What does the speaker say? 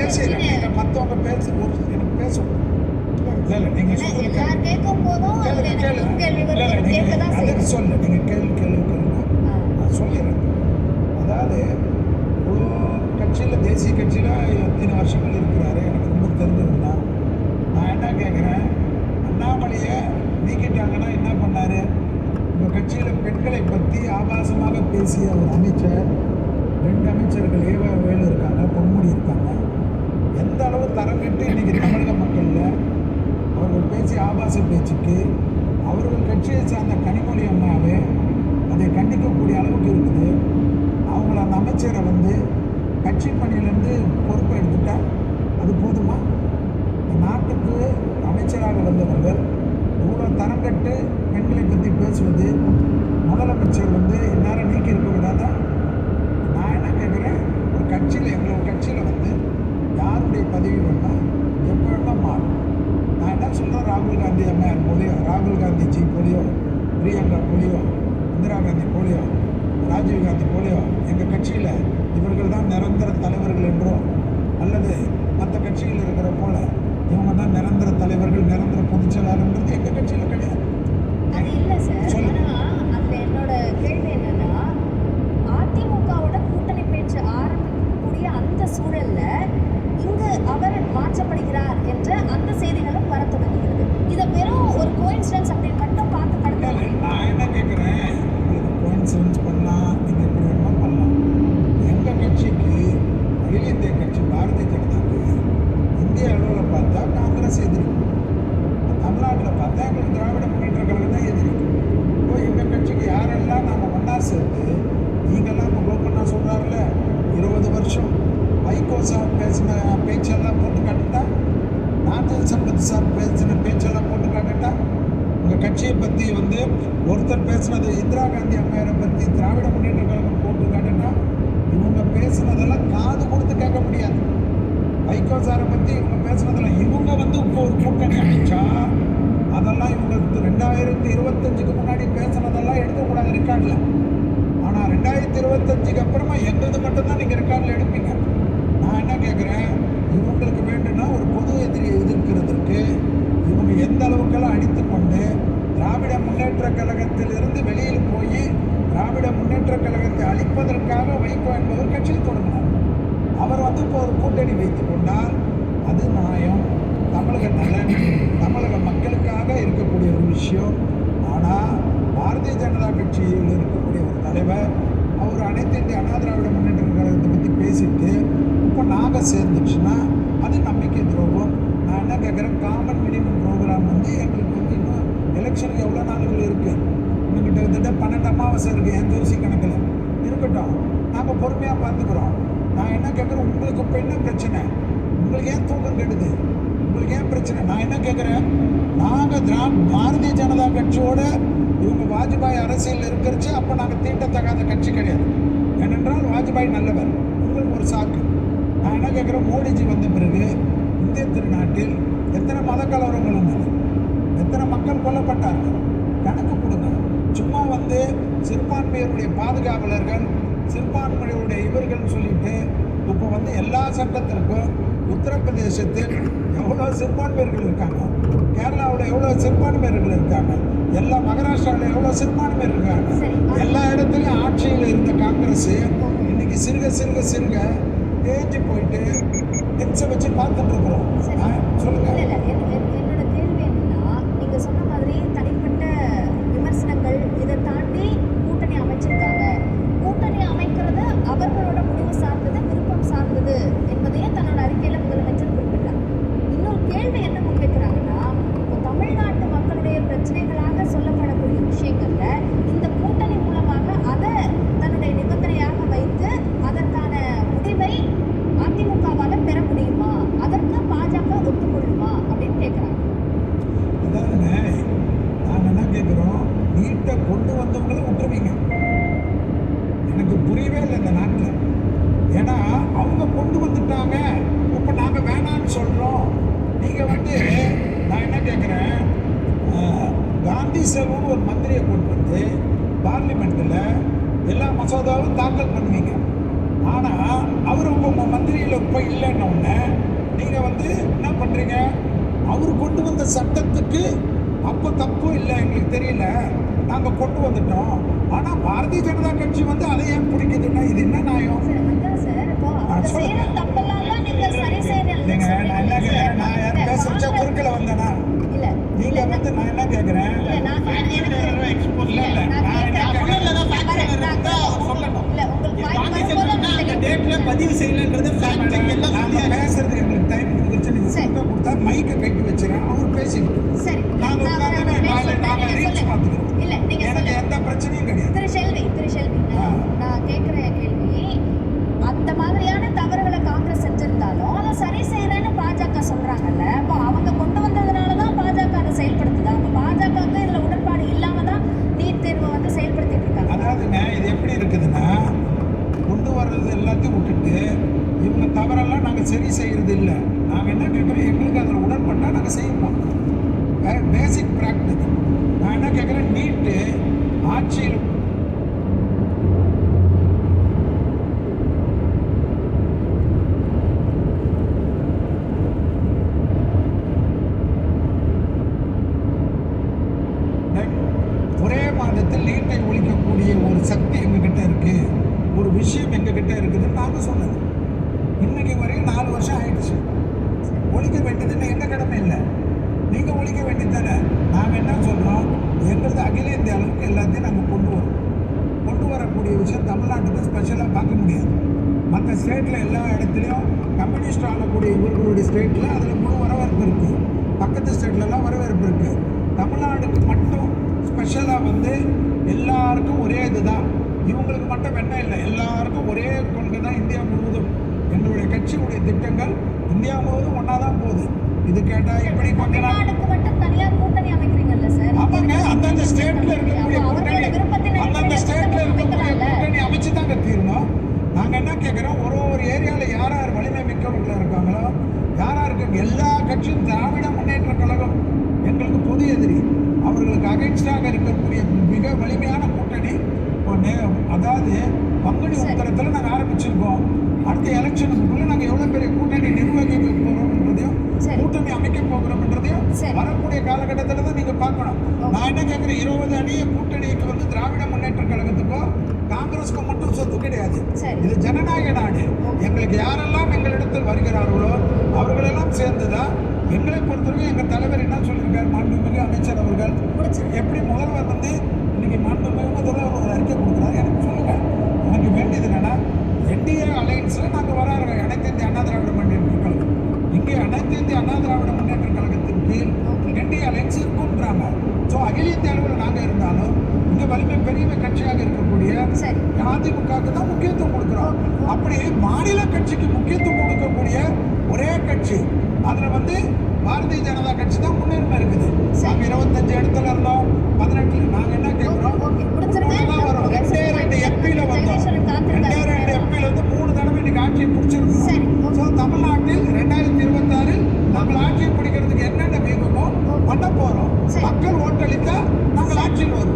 பேசுறேன். நீங்க மத்தவங்க பேச எனக்கு பேசணும். இல்ல நீங்க சொல்லுங்க. நான் கேட்கும் போதும் கேள்வி வருது. கேட்கதான் அதுக்கு சொல்லு. நீங்க கேள்வி நான் சொல்லிடுறேன். அதாவது ஒரு கட்சியில் தேசிய கட்சியில் எத்தனை வருஷங்கள் இருக்கிறாரு எனக்கு ரொம்ப தெரிஞ்சது தான். நான் என்ன கேட்குறேன், அண்ணாமலையை நீக்கிட்டாங்கன்னா என்ன பண்ணார்? உங்கள் கட்சியில் பெண்களை பற்றி ஆபாசமாக பேசிய ஒரு அமைச்சர், 2 அமைச்சர்கள் வேலு இருக்காங்க, பொன்முடி இருக்காங்க. எந்த அளவு தரம் கட்டு இன்றைக்கி தமிழக மக்களில் அவர்கள் பேசிய ஆபாச பேச்சுக்கு அவர்கள் கட்சியை சார்ந்த கனிமொழி அம்மாவே அதை கண்டிக்கக்கூடிய அளவுக்கு இருக்குது. அவங்கள அந்த அமைச்சரை கட்சி பணியிலேருந்து பொறுப்பை எடுத்துட்டா அது போதுமா? நாட்டுக்கு அமைச்சராக வந்தவர்கள் இவ்வளோ தரம் கட்டு பெண்களை பற்றி பேசுவது முதலமைச்சர் இந்நேரம் நீக்கி இருக்க விடாதா? நான் என்ன கேட்குறேன், ஒரு கட்சியில் எங்களோட கட்சியில் யாருடைய பதவி வேணால் எப்போ வேணால் மாறும். நான் என்ன சொல்கிறேன், ராகுல் காந்தி அம்மையார் போலியோ, ராகுல் Gandhiji polio, Priyanka polio, Indira Gandhi polio, Rajiv Gandhi polio எங்கள் கட்சியில் இவர்கள் தான் நிரந்தர தலைவர்கள் என்றோ அல்லது மற்ற கட்சியில் இருக்கிற போல இவங்க தான் நிரந்தர தலைவர்கள், நிரந்தர பொதுச் செயலாளர்ன்றது எங்கள் கட்சியில் கிடையாது. அது இல்லை சார். அதில் என்னோட கேள்வி என்னன்னா, அதிமுகவோட கூட்டணி பேச்சு ஆரம்பிக்கக்கூடிய அந்த சூழல்ல இங்கு அவர் மாற்றப்படுகிறார் என்ற அந்த செய்திகளும் வர தொடங்குகிறது. இதை வெறும் ஒரு கோயின்சிடன்ஸ் அப்படின்னு மட்டும் பார்த்து கடத்த. நான் என்ன கேட்குறேன், உங்களுக்கு கோயின்சிடன்ஸ் பண்ணலாம், நீங்கள் எப்படி வேணுமா பண்ணலாம். எங்கள் கட்சிக்கு அகில இந்திய கட்சி பாரதிய ஜனதாக்கு இந்திய அளவில் பார்த்தா காங்கிரஸ் எதிரி, தமிழ்நாட்டில் பார்த்தா எங்களுக்கு திராவிட முன்னேற்ற கழகம் தான் எதிரி. இப்போ எங்கள் கட்சிக்கு யாரெல்லாம் நாங்கள் ஒன்றா சேர்ந்து நீங்கள்லாம் இப்போ ஓப்பனாக சொல்கிறாருல 20 வருஷம் வைகோ சார் பேசின பேச்செல்லாம் போட்டு காட்டுட்டா, நாஞ்சில் சம்பத் சார் பேசின பேச்செல்லாம் போட்டு காட்டுட்டா, உங்கள் கட்சியை பற்றி ஒருத்தர் பேசுனது இந்திரா காந்தி அம்மையாரை பற்றி திராவிட முன்னேற்ற கழகம் போட்டு காட்டுட்டா, இவங்க பேசுனதெல்லாம் காது கொடுத்து கேட்க முடியாது. வைகோ சாரை பற்றி இவங்க பேசுனதெல்லாம் இவங்க இப்போ ஒரு கூட்டணி அமைச்சா அதெல்லாம் இவங்க 2025க்கு முன்னாடி பேசுனதெல்லாம் எடுக்கக்கூடாது ரெக்கார்டில். ஆனால் 2025க்கு அப்புறமா எங்களது மட்டும்தான் நீங்கள் ரெக்கார்டில் எடுப்பீங்க. நான் என்ன கேட்குறேன், இவங்களுக்கு வேண்டும்னா ஒரு பொது எதிரியை எதிர்க்கிறதுக்கு இவங்க எந்த அளவுக்கெல்லாம் அடித்து கொண்டு திராவிட முன்னேற்ற கழகத்திலிருந்து வெளியில் போய் திராவிட முன்னேற்ற கழகத்தை அழிப்பதற்காக வைகோ என்பவர் கட்சியில் தொடங்கினார். அவர் இப்போ ஒரு கூட்டணி வைத்து கொண்டால் அது நியாயம், தமிழக நலன், தமிழக மக்களுக்காக இருக்கக்கூடிய ஒரு விஷயம். ஆனால் பாரதிய ஜனதா கட்சியில் இருக்கக்கூடிய ஒரு தலைவர் அவர் அனைத்து இந்திய அண்ணா திராவிட முன்னேற்ற கழகத்தை பற்றி பேசிட்டு இப்போ நாங்கள் சேர்ந்துச்சுன்னா அது நம்பிக்கை துரோகம். நான் என்ன கேட்குறேன், காமன் மினிமம் ப்ரோக்ராம் எங்களுக்கு இன்னும் எலெக்ஷனுக்கு எவ்வளோ நாளுகள் இருக்குது, இன்னும் கிட்டத்தட்ட 12 அமாவாசை இருக்குது என் ஜோசி கணக்கில் இருக்கட்டும், நாங்கள் பொறுமையாக பார்த்துக்குறோம். நான் என்ன கேட்குறேன், உங்களுக்கு இப்போ என்ன பிரச்சனை? உங்களுக்கு ஏன் தூக்கம் கெடுது? உங்களுக்கு ஏன் பிரச்சனை? நான் என்ன கேட்குறேன், நாங்கள் பாரதிய ஜனதா கட்சியோட இவங்க வாஜ்பாய் அரசியல் இருக்கிறச்சு அப்போ நாங்கள் தீண்டத்தகாத கட்சி கிடையாது. ஏனென்றால் வாஜ்பாய் நல்லவர், உங்களுக்கு ஒரு சாக்கு. நான் என்ன கேட்குறேன், மோடிஜி வந்த பிறகு இந்திய திருநாட்டில் எத்தனை மத கலவரங்கள் வந்தது, எத்தனை மக்கள் கொல்லப்பட்டார்கள், கணக்கு கொடுங்க. சும்மா சிறுபான்மையினுடைய பாதுகாவலர்கள், சிறுபான்மையுடைய இவர்கள் சொல்லிட்டு இப்போ எல்லா சட்டத்திற்கும் உத்தரப்பிரதேசத்தில் எவ்வளோ சிறுபான்மையர்கள் இருக்காங்க, கேரளாவில் எவ்வளோ சிறுபான்மையர்கள் இருக்காங்க, எல்லா மகாராஷ்டிராவில் எவ்வளோ சிறுபான்மையர் இருக்காங்க. எல்லா இடத்துலையும் ஆட்சியில் இருந்த காங்கிரஸ் இன்னைக்கு சிறுக சிறுக சிறுக தேஞ்சு போயிட்டு எக்ஸை வச்சு பார்த்துட்டு இருக்கிறோம். சொல்லுங்க. என்னோட கேள்வி என்னன்னா, நீங்க சொன்ன மாதிரி தனிப்பட்ட விமர்சனங்கள் இதை தாண்டி கூட்டணி அமைச்சிருக்காங்க. கூட்டணி அமைக்கிறது அவர்களோட முடிவு சார்ந்தது, விருப்பம் சார்ந்தது என்பதையே தன்னோட அறிக்கையில முதலமைச்சர் குறிப்பிட்டார். இன்னொரு கேள்வி என்ன முன்வைக்கிறாங்கன்னா, இப்போ தமிழ்நாட்டு மக்களுடைய பிரச்சனைகளாக சொல்லப்படக்கூடிய விஷயங்கள்ல இந்த கூட்டணி மூலமாக அதை தன்னுடைய நிபந்தனையாக வைத்து அதற்கான முடிவை அதிமுகவால பெற முடியுமா, அதற்கு பாஜக ஒத்துக்கொள்ளுமா அப்படின்னு கேட்குறாங்க. அதாவதுங்க, நாங்கள் என்ன கேட்குறோம், நீட்டை கொண்டு வந்தவங்கள விட்டுருவீங்க. எனக்கு புரியவே இல்லை இந்த நாட்டில். ஏன்னா அவங்க கொண்டு வந்துட்டாங்க, இப்போ நாங்கள் வேணான்னு சொல்கிறோம். நீங்கள் நான் என்ன கேட்குறேன், காந்தி செல்வம்னு ஒரு மந்திரியை கொண்டு வந்து பார்லிமெண்ட்டில் எல்லா மசோதாவும் தாக்கல் பண்ணுவீங்க. ஆனால் அவர் உங்கள் மந்திரியில் இப்போ இல்லைன்னொன்னே நீங்க வந்து என்ன பண்றீங்க? அவர் கொண்டு வந்த சட்டத்துக்கு அப்ப தப்பு இல்லை, எங்களுக்கு தெரியல, நாங்க கொண்டு வந்துட்டோம். ஆனா பாரதிய ஜனதா கட்சி வந்து அதை ஏன் பிடிக்குதுன்னா இது என்ன நியாயம்? சார், அதான் சார், இப்போ அவங்க சொல்லுங்க. செய்யற தப்பெல்லாம் தான் நீங்க சரி செய்யறீங்கன்னு இல்லைங்க, நான் என்ன சொல்றீங்க கேட்கிறேன், நான் யார் சார். பேசுறச்சா குறுக்கல வந்தேனா? இல்ல நீங்க வந்து நான் என்ன கேட்கிறேன்? இல்ல நான் எனக்கு இல்ல இல்ல நான் என்ன கேட்கிறேன்? சொல்லணும். இல்ல உங்களுக்கு வாய்ப்பு வரும்போது உங்களுக்கு தெரியும். பதிவு செய்யலன்றது fact check எல்லாம் நாம சொல்லியாச்சு. பேசுறதுக்கு எங்களுக்கு டைம் கொடுத்துச்சு. நீங்க சரி. கொடுத்தா கொடுத்தா மைக்கை கட்டி வச்சுறேன், அவர் பேசிக்கிட்டு. சரி, நாங்க நான் உட்கார்ந்து வேற நாங்க சொல்றேன், நீங்க ரீல்ஸ் சொல்லுங்க. பார்த்துக்கிறோம். இல்ல நீங்க எனக்கு சொல்லுங்க. எந்த பிரச்சனையும் கிடையாது. திரு செல்வி, நான் கேட்குற கேள்வி, அந்த மாதிரியான தவறுகளை காங்கிரஸ் செஞ்சிருந்தாலும் அதை சரி செய்யறேன்னு பாஜக சொல்றாங்கல்ல, அப்போ அவங்க கொண்டு வந்ததுனால தான் பாஜக அதை செயல்படுத்துதா? அப்போ பாஜகவுக்கு இதுல உடன்பாடு இல்லாம தான் நீட் தேர்வை வந்து செயல்படுத்திட்டு இருக்காங்க. அதாவதுங்க, இது எப்படி இருக்குதுன்னா, கொண்டு வர்றது எல்லாத்தையும் விட்டுட்டு இவங்க தவறெல்லாம் நாங்கள் சரி செய்யறது இல்லை. நாங்கள் என்ன கேட்குறோம், எங்களுக்கு அதில் உடன்பட்டா நாங்கள் செய்வோம். பேசிக் ப்ராக்டிஸ். நான் என்ன கேட்குறேன், நீட்டு ஆட்சியில் ஒரே மாதத்தில் நீட்டை ஒழிக்கக்கூடிய ஒரு சக்தி எங்ககிட்ட இருக்கு, ஒரு விஷயம் எங்ககிட்ட இருக்குதுன்னு நாங்கள் சொன்னது. இன்னைக்கு வரையும் 4 வருஷம் ஆயிடுச்சு. ஒழிக்க வேண்டியதுன்னு எங்க கடமை இல்லை, நீங்க ஒழிக்க வேண்டியது தானே. நாங்கள் என்ன சொல்றோம், எங்களது அகில இந்திய அளவுக்கு எல்லாத்தையும் நாங்கள் கொண்டு வரக்கூடிய விஷயம் தமிழ்நாட்டுக்கு ஸ்பெஷலாக பார்க்க முடியாது. மற்ற ஸ்டேட்டில் எல்லா இடத்துலையும் கம்யூனிஸ்ட் ஆளக்கூடிய இவர்களுடைய ஸ்டேட்டில் அதில் முழு வரவேற்பு இருக்குது, பக்கத்து ஸ்டேட்லலாம் வரவேற்பு இருக்குது. தமிழ்நாடுக்கு மட்டும் ஸ்பெஷலாக வந்து எல்லாருக்கும் ஒரே இதுதான், இவங்களுக்கு மட்டும் வெண்ணெய் இல்லை, எல்லாருக்கும் ஒரே கொள்கை தான் இந்தியா முழுவதும். எங்களுடைய கட்சியுடைய திட்டங்கள் இந்தியா முழுவதும் ஒன்றா தான் போகுது. இது கேட்டால் எப்படி பார்க்கலாம்? தமிழ்நாடுக்கு மட்டும் தனியார் கூட்டணி அமைக்கிறீங்கல்ல சார்? ஆமாங்க, அந்தந்த ஸ்டேட்ல இருக்கக்கூடிய அப்போ கூட்டணி, அவர்களோட விருப்பத்தின் அந்தந்த அடிப்படையில் ஸ்டேட்ல இருக்கக்கூடிய அமைக்கலாம்ல? கூட்டணி அமைச்சு தாங்க தீரணும். நாங்கள் என்ன கேட்குறோம், ஒரு ஏரியாவில் யார் யார் வலிமை மிக்கவர்களாக இருக்காங்களோ, யார் யாருக்கு எல்லா கட்சியும் திராவிட முன்னேற்ற கழகம் எங்களுக்கு பொது எதிரி, அவர்களுக்கு அகைன்ஸ்டாக இருக்கக்கூடிய மிக வலிமையான கூட்டணி ஒன்று. அதாவது பங்குனி உத்தரத்தில் நாங்கள் ஆரம்பிச்சிருக்கோம். அடுத்த எலெக்ஷனுக்குள்ள நாங்கள் எவ்வளோ பெரிய கூட்டணி நிர்வகிக்க போகிறோம்ன்றதையும் சரி. கூட்டணி அமைக்க போகிறோம்ன்றதையும் சரி. வரக்கூடிய காலகட்டத்தில் தான் நீங்கள் பார்க்கணும். நான் என்ன கேட்குறேன், 20 அணி கூட்டணிக்கு வந்து திராவிட முன்னேற்ற கழகத்துக்கோ காங்கிரஸுக்கோ மட்டும் சொத்து கிடையாது. சரி. இது ஜனநாயக நாடு. எங்களுக்கு யாரெல்லாம் எங்களிடத்தில் வருகிறார்களோ அவர்களெல்லாம் சேர்ந்துதான். எங்களை பொறுத்தவரைக்கும் எங்கள் தலைவர் என்ன சொல்லியிருக்கார், மாண்புமிகு அமைச்சர் அவர்கள், முடிச்சிருங்க. எப்படி முதல்வர் வந்து இன்னைக்கு மாண்புமிகு முதல்வர் ஒரு அறிக்கை கொடுக்குறாரு, எனக்கு சொல்லுங்க. எனக்கு வேண்டியது என்னன்னா, என்டிஏ அலையன்ஸில் நாங்கள் வராங்க, அனைத்து இந்திய அண்ணா திராவிட முன்னேற்ற கழகம். இங்கே அனைத்து இந்திய அண்ணா திராவிட முன்னேற்ற கழகத்தின் கீழ் என்டிஏ அலையன்ஸ் இருக்குன்றாங்க. ஸோ அகில இந்திய அளவில் நாங்கள் இருந்தாலும் இங்கே வலிமை பெரிய கட்சியாக இருக்கக்கூடிய சரி. அதிமுகவுக்கு தான் முக்கியத்துவம் கொடுக்குறோம். அப்படி மாநில கட்சிக்கு முக்கியத்துவம் கொடுக்கக்கூடிய ஒரே கட்சி, அதில் வந்து பாரதிய ஜனதா கட்சி தான் முன்னுரிமை இருக்குது. நாங்கள் 25 இடத்துல இருந்தோம், 18. நாங்கள் என்ன கேட்குறோம், வரும் 2 எம்பியில் வந்தோம். 2 எம்பியில் வந்து 3 தடவை இன்னைக்கு ஆட்சியை பிடிச்சிருக்கோம். சரி. ஸோ தமிழ்நாட்டில் 2026 நாங்கள் ஆட்சியை பிடிக்கிறதுக்கு என்னென்ன வேணுமோ பண்ண போகிறோம். சரி. மக்கள் ஓட்டளித்தா நாங்கள் ஆட்சியில் வருவோம்.